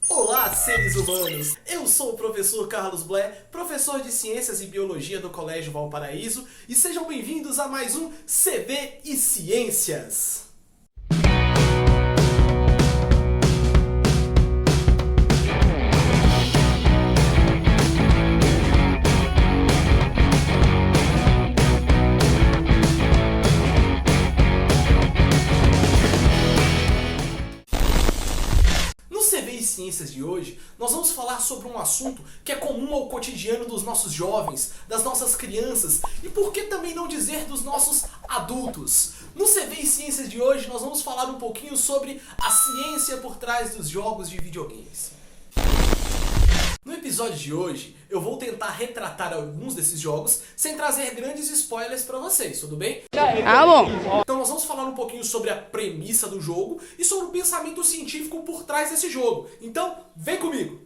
Olá, seres humanos! Eu sou o professor Carlos Blé, professor de Ciências e Biologia do Colégio Valparaíso, e sejam bem-vindos a mais um CV e Ciências! Ciências de hoje, nós vamos falar sobre um assunto que é comum ao cotidiano dos nossos jovens, das nossas crianças e por que também não dizer dos nossos adultos. No CV e Ciências de hoje nós vamos falar um pouquinho sobre a ciência por trás dos jogos de videogames. No episódio de hoje, eu vou tentar retratar alguns desses jogos sem trazer grandes spoilers pra vocês, tudo bem? Ah, bom! Então nós vamos falar um pouquinho sobre a premissa do jogo e sobre o pensamento científico por trás desse jogo. Então, vem comigo!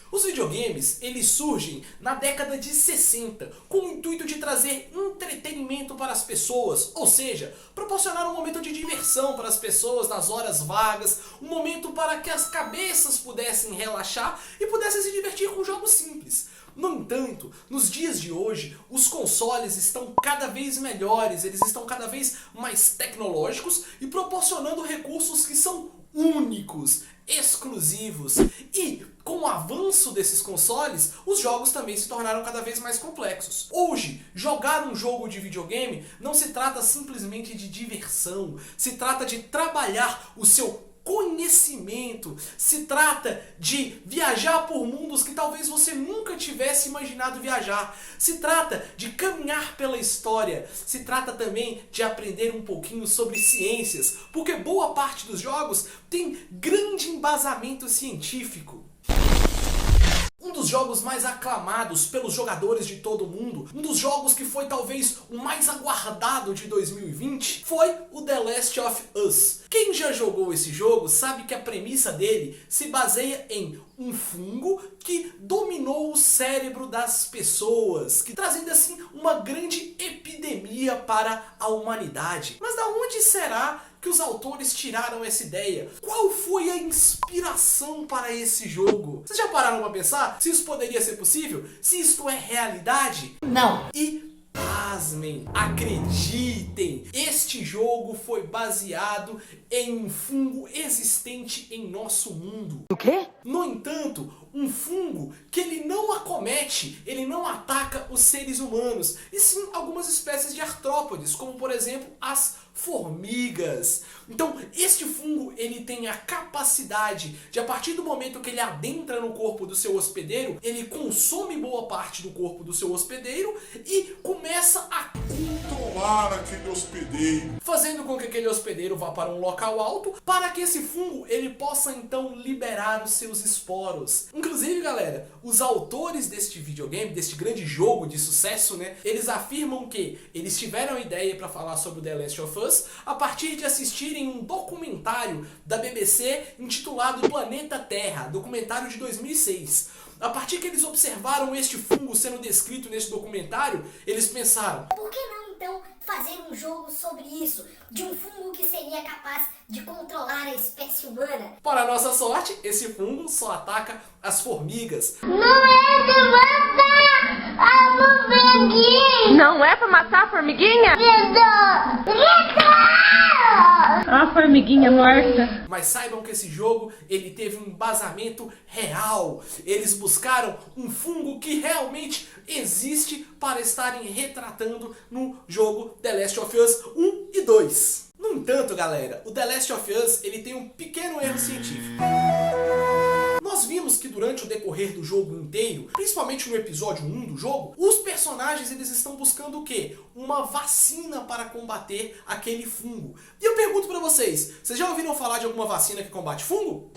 Os videogames, eles surgem na década de 60 com o intuito de trazer entretenimento para as pessoas, ou seja, proporcionar um momento de diversão para as pessoas nas horas vagas, um momento para que as cabeças pudessem relaxar e pudessem se divertir com jogos simples. No entanto, nos dias de hoje, os consoles estão cada vez melhores, eles estão cada vez mais tecnológicos e proporcionando recursos que são únicos, exclusivos. E com o avanço desses consoles, os jogos também se tornaram cada vez mais complexos. Hoje, jogar um jogo de videogame não se trata simplesmente de diversão, se trata de trabalhar o seu conhecimento, se trata de viajar por mundos que talvez você nunca tivesse imaginado viajar, se trata de caminhar pela história, se trata também de aprender um pouquinho sobre ciências, porque boa parte dos jogos tem grande embasamento científico. Um dos jogos mais aclamados pelos jogadores de todo o mundo, um dos jogos que foi talvez o mais aguardado de 2020, foi o The Last of Us. Quem já jogou esse jogo sabe que a premissa dele se baseia em um fungo que dominou o cérebro das pessoas, trazendo assim uma grande epidemia para a humanidade. Mas da onde será que os autores tiraram essa ideia? Qual foi a inspiração para esse jogo? Vocês já pararam para pensar se isso poderia ser possível? Se isto é realidade? Não! E pasmem, acreditem, este jogo foi baseado em um fungo existente em nosso mundo. O quê? No entanto, um fungo que ele não acomete, ele não ataca os seres humanos, e sim algumas espécies de artrópodes, como por exemplo as formigas. Então, este fungo ele tem a capacidade de, a partir do momento que ele adentra no corpo do seu hospedeiro, ele consome boa parte do corpo do seu hospedeiro e começa a controlar aquele hospedeiro, fazendo com que aquele hospedeiro vá para um local alto, para que esse fungo ele possa então liberar os seus esporos. Inclusive, galera, os autores deste videogame, deste grande jogo de sucesso, né, eles afirmam que eles tiveram a ideia para falar sobre o The Last of Us a partir de assistirem um documentário da BBC intitulado Planeta Terra, documentário de 2006. A partir que eles observaram este fungo sendo descrito nesse documentário, eles pensaram: por que não então fazer um jogo sobre isso, de um fungo que seria capaz de controlar a espécie humana? Para nossa sorte, esse fungo só ataca as formigas. Não é pra matar a formiguinha! Não é pra matar a formiguinha? A formiguinha morta. Mas saibam que esse jogo ele teve um embasamento real. Eles buscaram um fungo que realmente existe para estarem retratando no jogo The Last of Us 1 e 2. No entanto, galera, o The Last of Us ele tem um pequeno erro científico. Nós vimos que durante o decorrer do jogo inteiro, principalmente no episódio 1 do jogo, os personagens eles estão buscando o quê? Uma vacina para combater aquele fungo. E eu pergunto pra vocês já ouviram falar de alguma vacina que combate fungo?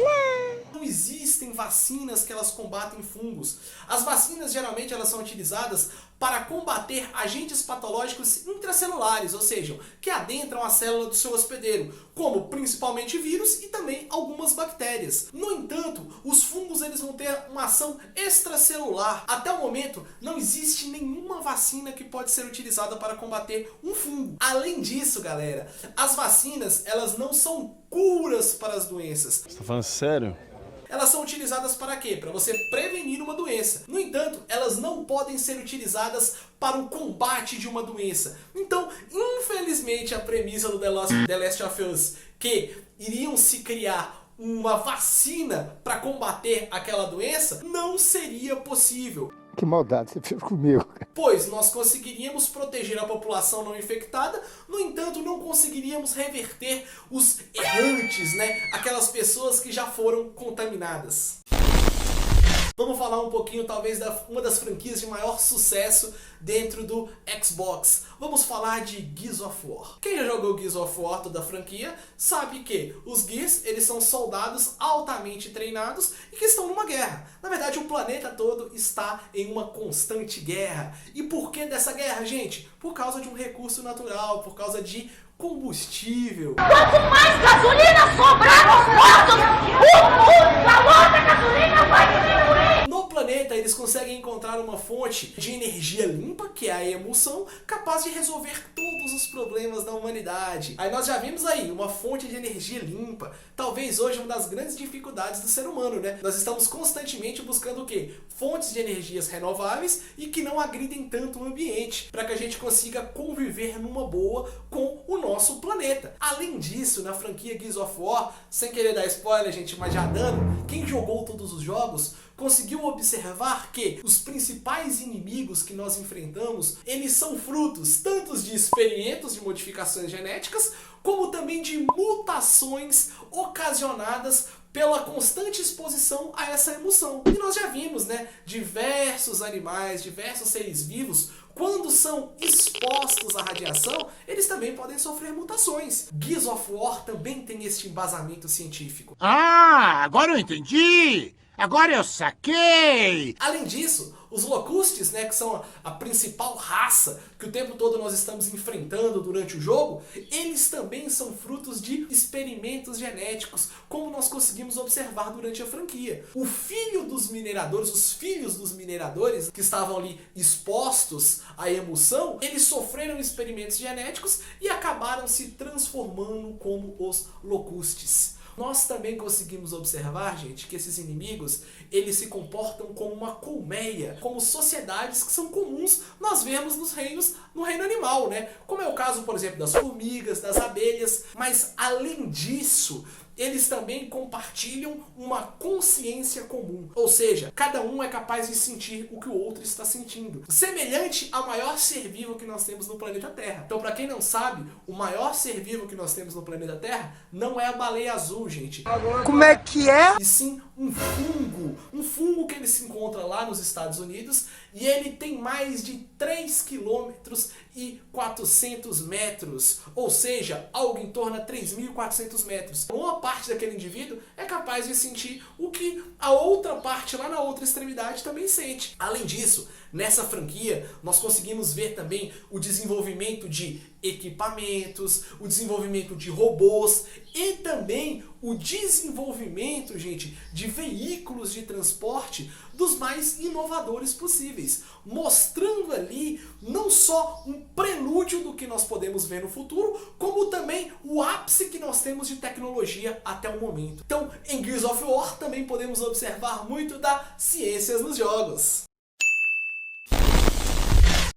Não existem vacinas que elas combatem fungos. As vacinas geralmente elas são utilizadas para combater agentes patológicos intracelulares, ou seja, que adentram a célula do seu hospedeiro, como principalmente vírus e também algumas bactérias. No entanto, os fungos eles vão ter uma ação extracelular. Até o momento, não existe nenhuma vacina que pode ser utilizada para combater um fungo. Além disso, galera, as vacinas elas não são curas para as doenças. Você tá falando sério? elas são utilizadas para quê? Para você prevenir uma doença. No entanto, elas não podem ser utilizadas para o combate de uma doença. Então, infelizmente, a premissa do The Last of Us, que iriam se criar uma vacina para combater aquela doença, não seria possível. Que maldade você fez comigo. Pois nós conseguiríamos proteger a população não infectada, no entanto não conseguiríamos reverter os errantes, né? Aquelas pessoas que já foram contaminadas. Vamos falar um pouquinho, talvez, uma das franquias de maior sucesso dentro do Xbox. Vamos falar de Gears of War. Quem já jogou Gears of War, toda a franquia, sabe que os Gears, eles são soldados altamente treinados e que estão numa guerra. Na verdade, o planeta todo está em uma constante guerra. E por que dessa guerra, gente? Por causa de um recurso natural, por causa de combustível. Quanto mais gasolina sobrar nos postos, o valor da gasolina vai diminuir. No planeta, eles conseguem encontrar uma fonte de energia limpa, que é a emulsão, capaz de resolver todos os problemas da humanidade. Aí nós já vimos aí uma fonte de energia limpa, talvez hoje uma das grandes dificuldades do ser humano, né? Nós estamos constantemente buscando o quê? Fontes de energias renováveis e que não agridem tanto o ambiente, para que a gente consiga conviver numa boa com o nosso planeta. Além disso, na franquia Gears of War, sem querer dar spoiler, gente, mas já dando, quem jogou todos os jogos conseguiu observar que os principais inimigos que nós enfrentamos, eles são frutos tanto de experimentos de modificações genéticas, como também de mutações ocasionadas pela constante exposição a essa emulsão. E nós já vimos, né, diversos animais, diversos seres vivos, quando são expostos à radiação, eles também podem sofrer mutações. Gears of War também tem este embasamento científico. Ah, agora eu entendi! Agora eu saquei! Além disso, os Locustes, né, que são a principal raça que o tempo todo nós estamos enfrentando durante o jogo, eles também são frutos de experimentos genéticos, como nós conseguimos observar durante a franquia. O filho dos mineradores, os filhos dos mineradores que estavam ali expostos à emulsão, eles sofreram experimentos genéticos e acabaram se transformando como os Locustes. Nós também conseguimos observar, gente, que esses inimigos, eles se comportam como uma colmeia, como sociedades que são comuns nós vemos no reino animal, né? Como é o caso, por exemplo, das formigas, das abelhas, mas além disso, eles também compartilham uma consciência comum. Ou seja, cada um é capaz de sentir o que o outro está sentindo. Semelhante ao maior ser vivo que nós temos no planeta Terra. Então, para quem não sabe, o maior ser vivo que nós temos no planeta Terra não é a baleia azul, gente. Como é que é? E sim um fungo. Um fungo que ele se encontra lá nos Estados Unidos e ele tem mais de 3 quilômetros e 400 metros. Ou seja, algo em torno a 3.400 metros. Uma parte daquele indivíduo é capaz de sentir o que a outra parte lá na outra extremidade também sente. Além disso, nessa franquia, nós conseguimos ver também o desenvolvimento de equipamentos, o desenvolvimento de robôs e também o desenvolvimento, gente, de veículos de transporte dos mais inovadores possíveis, mostrando ali não só um prelúdio do que nós podemos ver no futuro, como também o ápice que nós temos de tecnologia até o momento. Então, em Gears of War também podemos observar muito da ciência nos jogos.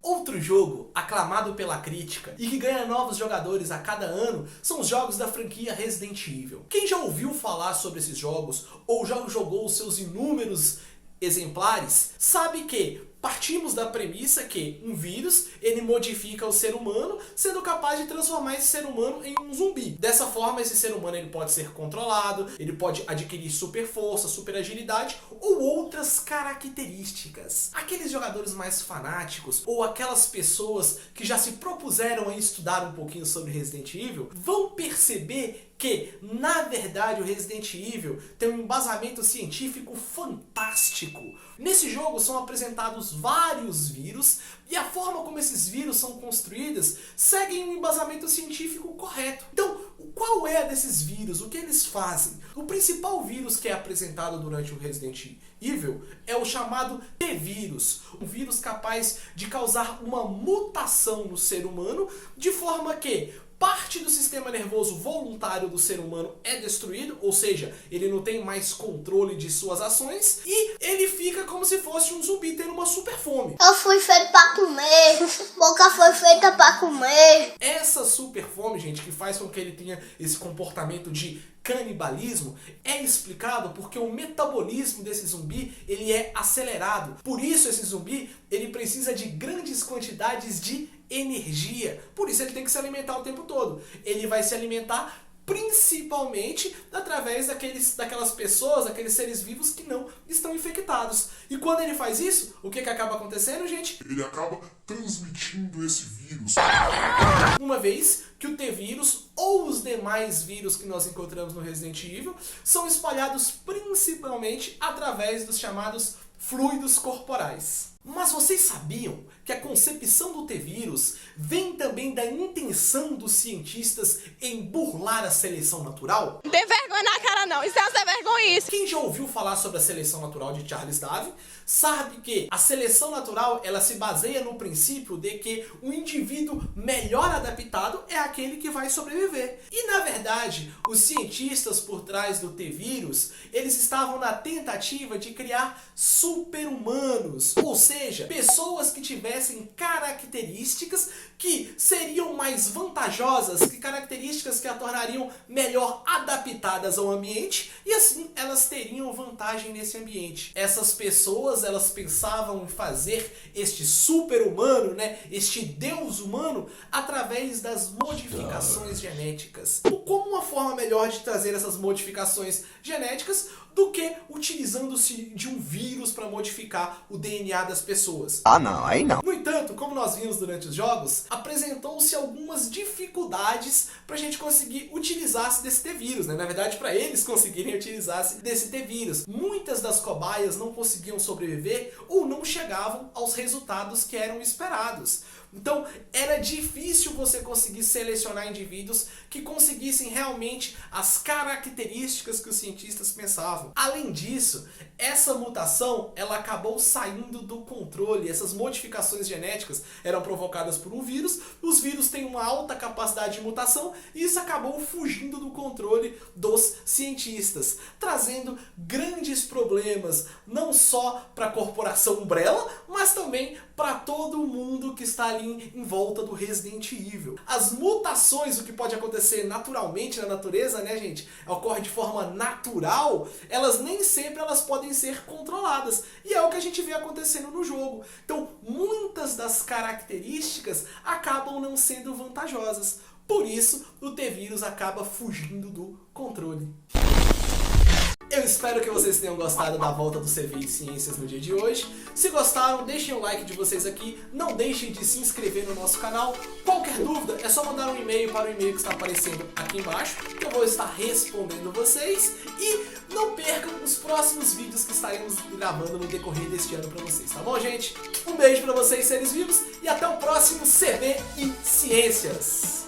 Outro jogo aclamado pela crítica e que ganha novos jogadores a cada ano são os jogos da franquia Resident Evil. Quem já ouviu falar sobre esses jogos ou já jogou os seus inúmeros exemplares sabe que partimos da premissa que um vírus, ele modifica o ser humano, sendo capaz de transformar esse ser humano em um zumbi. Dessa forma, esse ser humano ele pode ser controlado, ele pode adquirir super força, super agilidade ou outras características. Aqueles jogadores mais fanáticos ou aquelas pessoas que já se propuseram a estudar um pouquinho sobre Resident Evil vão perceber que, na verdade, o Resident Evil tem um embasamento científico fantástico. Nesse jogo são apresentados vários vírus e a forma como esses vírus são construídos seguem um embasamento científico correto. Então, qual é desses vírus? O que eles fazem? O principal vírus que é apresentado durante o Resident Evil é o chamado T-vírus, um vírus capaz de causar uma mutação no ser humano de forma que, parte do sistema nervoso voluntário do ser humano é destruído, ou seja, ele não tem mais controle de suas ações e ele fica como se fosse um zumbi tendo uma super fome. Eu fui feito pra comer, boca foi feita pra comer. Essa super fome, gente, que faz com que ele tenha esse comportamento de canibalismo, é explicado porque o metabolismo desse zumbi, ele é acelerado. Por isso esse zumbi, ele precisa de grandes quantidades de energia. Por isso ele tem que se alimentar o tempo todo. Ele vai se alimentar principalmente através daquelas pessoas, daqueles seres vivos que não estão infectados. E quando ele faz isso, o que acaba acontecendo, gente? Ele acaba transmitindo esse vírus. Uma vez que o T-vírus ou os demais vírus que nós encontramos no Resident Evil são espalhados principalmente através dos chamados fluidos corporais. Mas vocês sabiam que a concepção do T-vírus vem também da intenção dos cientistas em burlar a seleção natural? Não tem vergonha na cara não, isso é uma vergonhice. Quem já ouviu falar sobre a seleção natural de Charles Darwin sabe que a seleção natural ela se baseia no princípio de que o indivíduo melhor adaptado é aquele que vai sobreviver. E na verdade, os cientistas por trás do T-vírus, eles estavam na tentativa de criar super-humanos, ou seja, pessoas que tivessem características que seriam mais vantajosas, características que a tornariam melhor adaptadas ao ambiente e assim elas teriam vantagem nesse ambiente. Essas pessoas, elas pensavam em fazer este super-humano, este deus humano, através das modificações genéticas. Como uma forma melhor de trazer essas modificações genéticas do que utilizando-se de um vírus para modificar o DNA das pessoas. Ah, não, aí não. No entanto, como nós vimos durante os jogos, apresentou-se algumas dificuldades para a gente conseguir utilizar-se desse T-vírus, Na verdade, para eles conseguirem utilizar-se desse T-vírus. Muitas das cobaias não conseguiam sobreviver ou não chegavam aos resultados que eram esperados. Então, era difícil você conseguir selecionar indivíduos que conseguissem realmente as características que os cientistas pensavam. Além disso, essa mutação, ela acabou saindo do controle. Essas modificações genéticas eram provocadas por um vírus. Os vírus têm uma alta capacidade de mutação e isso acabou fugindo do controle dos cientistas, trazendo grandes problemas, não só para a corporação Umbrella, mas também para todo mundo que está ali em volta do Resident Evil. As mutações, o que pode acontecer naturalmente na natureza, gente, ocorre de forma natural, elas nem sempre elas podem ser controladas. E é o que a gente vê acontecendo no jogo. Então, muitas das características acabam não sendo vantajosas. Por isso, o T-vírus acaba fugindo do controle. Eu espero que vocês tenham gostado da volta do CV de Ciências no dia de hoje. Se gostaram, deixem o like de vocês aqui. Não deixem de se inscrever no nosso canal. Qualquer dúvida, é só mandar um e-mail para o e-mail que está aparecendo aqui embaixo, que eu vou estar respondendo vocês. E não percam os próximos vídeos que estaremos gravando no decorrer deste ano para vocês, tá bom, gente? Um beijo para vocês, seres vivos, e até o próximo CV e Ciências!